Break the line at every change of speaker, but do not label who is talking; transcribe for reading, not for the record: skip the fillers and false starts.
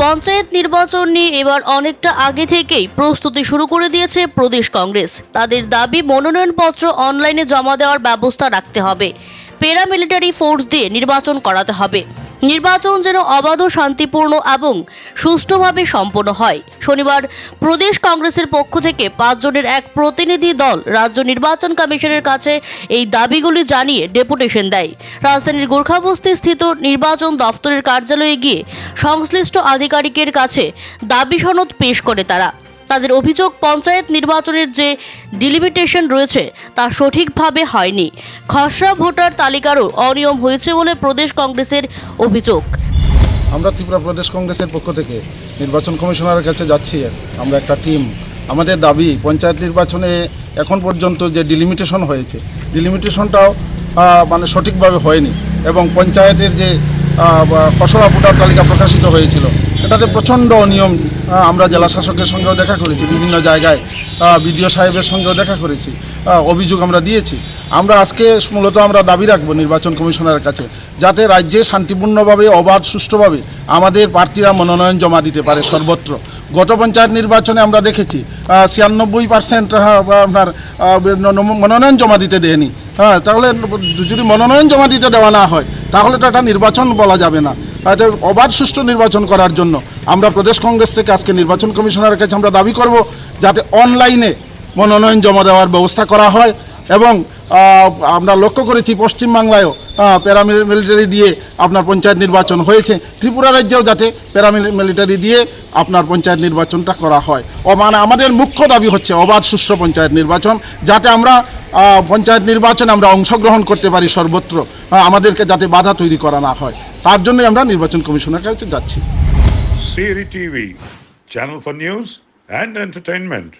পঞ্চায়েত নির্বাচন নিয়ে এবার অনেকটা আগে থেকেই প্রস্তুতি শুরু করে দিয়েছে প্রদেশ কংগ্রেস। তাদের দাবি মনোনয়নপত্র অনলাইনে জমা দেওয়ার ব্যবস্থা রাখতে হবে, প্যারামিলিটারি ফোর্স দিয়ে নির্বাচন করাতে হবে, নির্বাচন যেন অবাধ, শান্তিপূর্ণ এবং সুষ্ঠুভাবে সম্পন্ন হয়। শনিবার প্রদেশ কংগ্রেসের পক্ষ থেকে 5 জনের এক প্রতিনিধি দল রাজ্য নির্বাচন কমিশনের কাছে এই দাবিগুলি জানিয়ে ডেপুটেশন দেয়। রাজধানীর গোর্খাবস্তি স্থিত নির্বাচন দফতরের কার্যালয়ে গিয়ে সংশ্লিষ্ট আধিকারিকের কাছে দাবি সনদ পেশ করে তারা। তাদের অভিযোগ, পঞ্চায়েত নির্বাচনের যে ডিলিমিটেশন রয়েছে তা সঠিকভাবে হয়নি, খসড়া ভোটার তালিকারও অনিয়ম হয়েছে বলে প্রদেশ কংগ্রেসের অভিযোগ।
আমরা ত্রিপুরা প্রদেশ কংগ্রেসের পক্ষ থেকে নির্বাচন কমিশনারের কাছে যাচ্ছি। আমরা একটা টিম, আমাদের দাবি পঞ্চায়েত নির্বাচনে এখন পর্যন্ত যে ডিলিমিটেশন হয়েছে, ডিলিমিটেশনটাও মানে সঠিকভাবে হয়নি এবং পঞ্চায়েতের যে খসড়া ভোটার তালিকা প্রকাশিত হয়েছিল এটাতে প্রচণ্ড অনিয়ম। আমরা জেলা শাসকের সঙ্গেও দেখা করেছি, বিভিন্ন জায়গায় বিডিও সাহেবের সঙ্গেও দেখা করেছি, অভিযোগ আমরা দিয়েছি। আমরা আজকে মূলত আমরা দাবি রাখবো নির্বাচন কমিশনারের কাছে, যাতে রাজ্যে শান্তিপূর্ণভাবে, অবাধ, সুষ্ঠুভাবে আমাদের প্রার্থীরা মনোনয়ন জমা দিতে পারে সর্বত্র। গত পঞ্চায়েত নির্বাচনে আমরা দেখেছি 96% আপনার মনোনয়ন জমা দিতে দেয়নি। তাহলে যদি মনোনয়ন জমা দিতে দেওয়া না হয় তাহলে তো এটা নির্বাচন বলা যাবে না। অবাধ সুষ্ঠু নির্বাচন করার জন্য আমরা প্রদেশ কংগ্রেস থেকে আজকে নির্বাচন কমিশনারের কাছে আমরা দাবি করব যাতে অনলাইনে মনোনয়ন জমা দেওয়ার ব্যবস্থা করা হয়। এবং আমরা লক্ষ্য করেছি পশ্চিমবাংলায়ও প্যারামিলিটারি দিয়ে আপনার পঞ্চায়েত নির্বাচন হয়েছে, ত্রিপুরা রাজ্যেও যাতে প্যারামিলিটারি দিয়ে আপনার পঞ্চায়েত নির্বাচনটা করা হয়। মানে আমাদের মুখ্য দাবি হচ্ছে অবাধ সুষ্ঠু পঞ্চায়েত নির্বাচন, যাতে আমরা পঞ্চায়েত নির্বাচনে আমরা অংশগ্রহণ করতে পারি সর্বত্র, আমাদেরকে যাতে বাধা তৈরি করা না হয়। তার জন্যই আমরা নির্বাচন কমিশনের কাছে যাচ্ছি।
CRI TV, channel for news and entertainment.